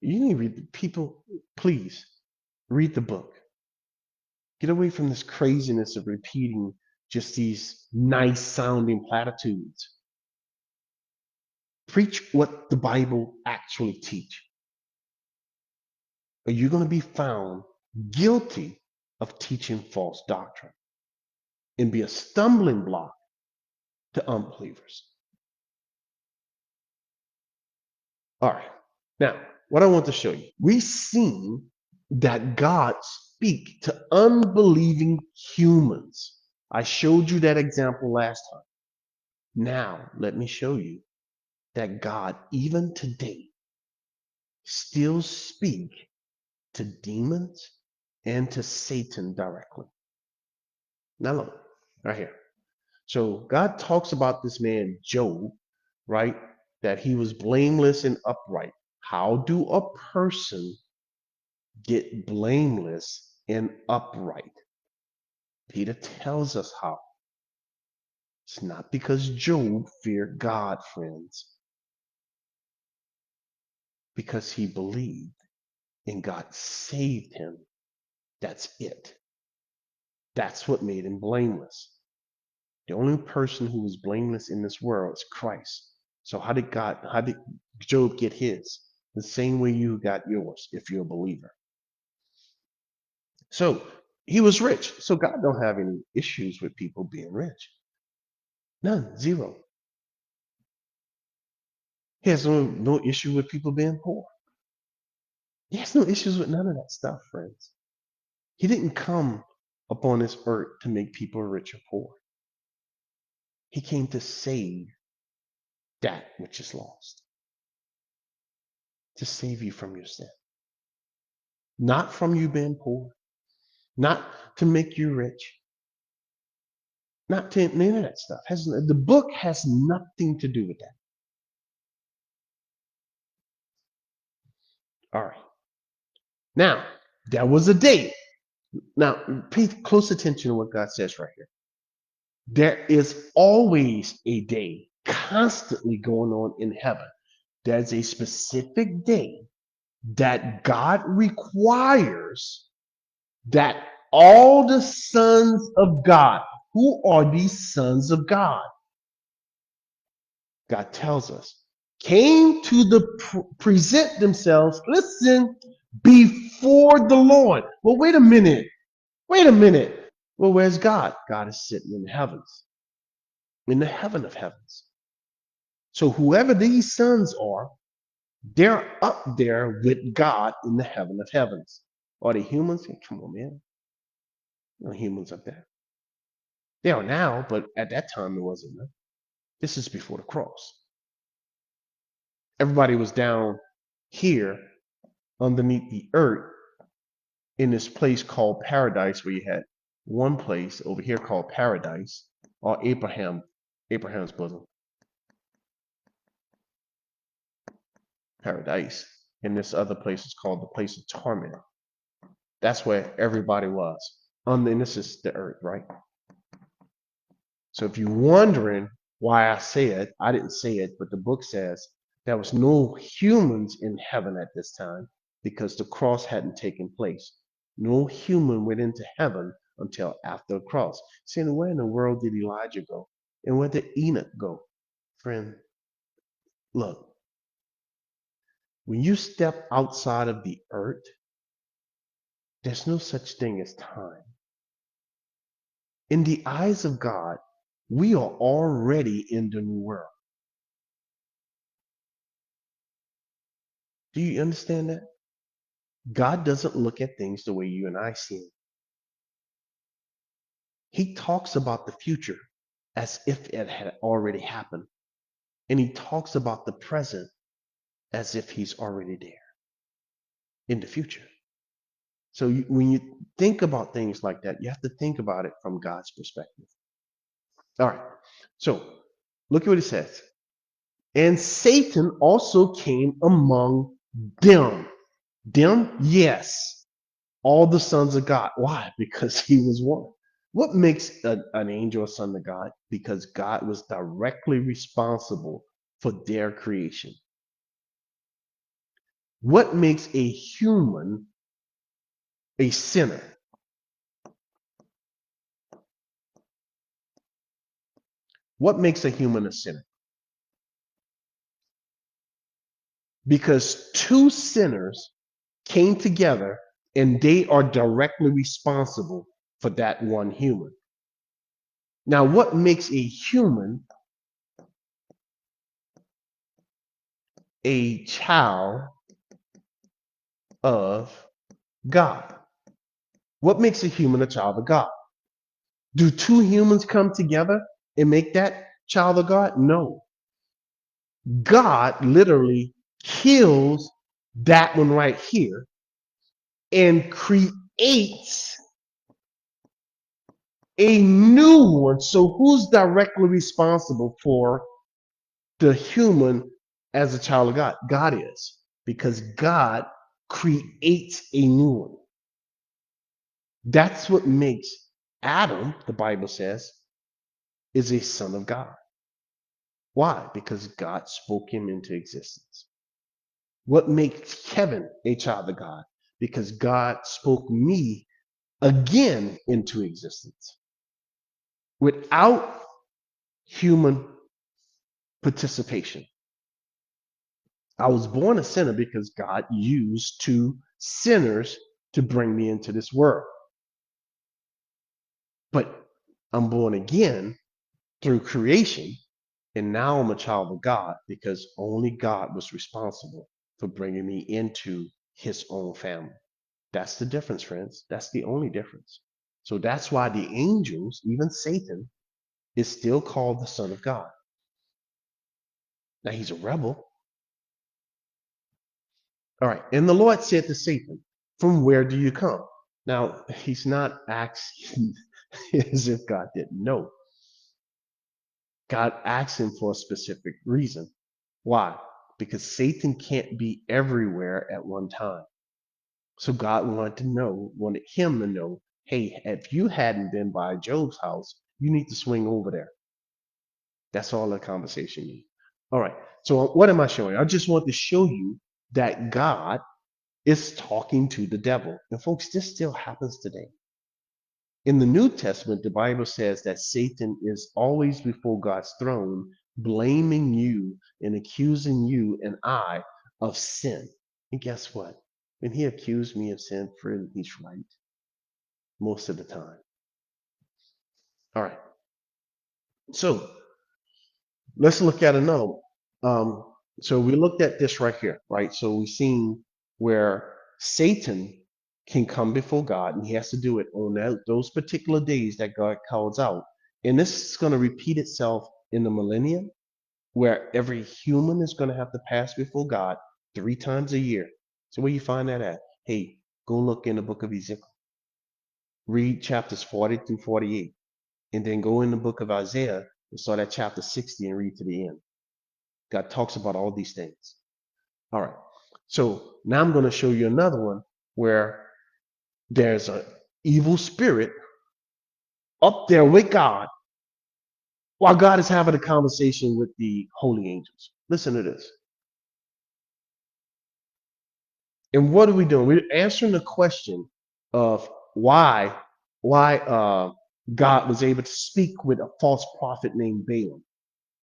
You need to read the people, please read the book. Get away from this craziness of repeating just these nice sounding platitudes. Preach what the Bible actually teach. Or you're going to be found guilty of teaching false doctrine and be a stumbling block to unbelievers. All right. Now, what I want to show you, we've seen that God speak to unbelieving humans. I showed you that example last time. Now, let me show you that God, even today, still speak to demons and to Satan directly. Now look, right here. So God talks about this man, Job, right? That he was blameless and upright. How do a person get blameless and upright? Peter tells us how. It's not because Job feared God, friends, because he believed and God saved him. That's it. That's what made him blameless. The only person who was blameless in this world is Christ. So how did Job get his? The same way you got yours if you're a believer. So he was rich. So God don't have any issues with people being rich. None, zero. He has no issue with people being poor. He has no issues with none of that stuff, friends. He didn't come upon this earth to make people rich or poor. He came to save that which is lost, to save you from your sin. Not from you being poor, not to make you rich, not to any of that stuff. The book has nothing to do with that. All right. Now, there was a day. Now, pay close attention to what God says right here. There is always a day constantly going on in heaven. There's a specific day that God requires that all the sons of God, who are these sons of God? God tells us, came to present themselves, listen, before the Lord. Well, wait a minute. Wait a minute. Well, where's God? God is sitting in the heavens, in the heaven of heavens. So whoever these sons are, they're up there with God in the heaven of heavens. Are they humans? Come on, man. No humans up there. They are now, but at that time it wasn't. This is before the cross. Everybody was down here underneath the earth in this place called paradise, where you had one place over here called paradise, or Abraham's bosom, paradise. And this other place is called the place of torment. That's where everybody was. And this is the earth, right? So if you're wondering why I say it, I didn't say it, but the book says there was no humans in heaven at this time because the cross hadn't taken place. No human went into heaven until after the cross. Saying, where in the world did Elijah go? And where did Enoch go? Friend, look, when you step outside of the earth, there's no such thing as time. In the eyes of God, we are already in the new world. Do you understand that? God doesn't look at things the way you and I see them. He talks about the future as if it had already happened. And he talks about the present as if he's already there in the future. So when you think about things like that, you have to think about it from God's perspective. All right. So look at what it says. And Satan also came among them. Them, yes. All the sons of God. Why? Because he was one. What makes an angel a son of God? Because God was directly responsible for their creation. What makes a human a sinner? What makes a human a sinner? Because two sinners came together and they are directly responsible for that one human. Now, what makes a human a child of God? What makes a human a child of God? Do two humans come together and make that child of God? No. God literally kills that one right here and creates a new one. So who's directly responsible for the human as a child of God? God is, because God creates a new one. That's what makes Adam, the Bible says, is a son of God. Why? Because God spoke him into existence. What makes Kevin a child of God? Because God spoke me again into existence. Without human participation. I was born a sinner because God used two sinners to bring me into this world. But I'm born again through creation, and now I'm a child of God because only God was responsible for bringing me into his own family. That's the difference, friends. That's the only difference. So that's why the angels, even Satan, is still called the Son of God. Now he's a rebel. All right. And the Lord said to Satan, "From where do you come?" Now, he's not asking as if God didn't know. God asked him for a specific reason. Why? Because Satan can't be everywhere at one time. So God wanted him to know, hey, if you hadn't been by Job's house, you need to swing over there. That's all the conversation means. All right. So what am I showing? I just want to show you that God is talking to the devil. And folks, this still happens today. In the New Testament, the Bible says that Satan is always before God's throne, blaming you and accusing you and I of sin. And guess what? When he accused me of sin, friend, he's right most of the time. All right. So let's look at another one. So we looked at this right here, right? So we've seen where Satan can come before God, and he has to do it on those particular days that God calls out. And this is going to repeat itself in the millennium, where every human is going to have to pass before God 3 times a year. So where you find that at? Hey, go look in the book of Ezekiel. Read chapters 40 through 48, and then go in the book of Isaiah and start at chapter 60 and read to the end. God talks about all these things. All right. So now I'm going to show you another one where there's an evil spirit up there with God while God is having a conversation with the holy angels. Listen to this. And what are we doing? We're answering the question of why God was able to speak with a false prophet named Balaam.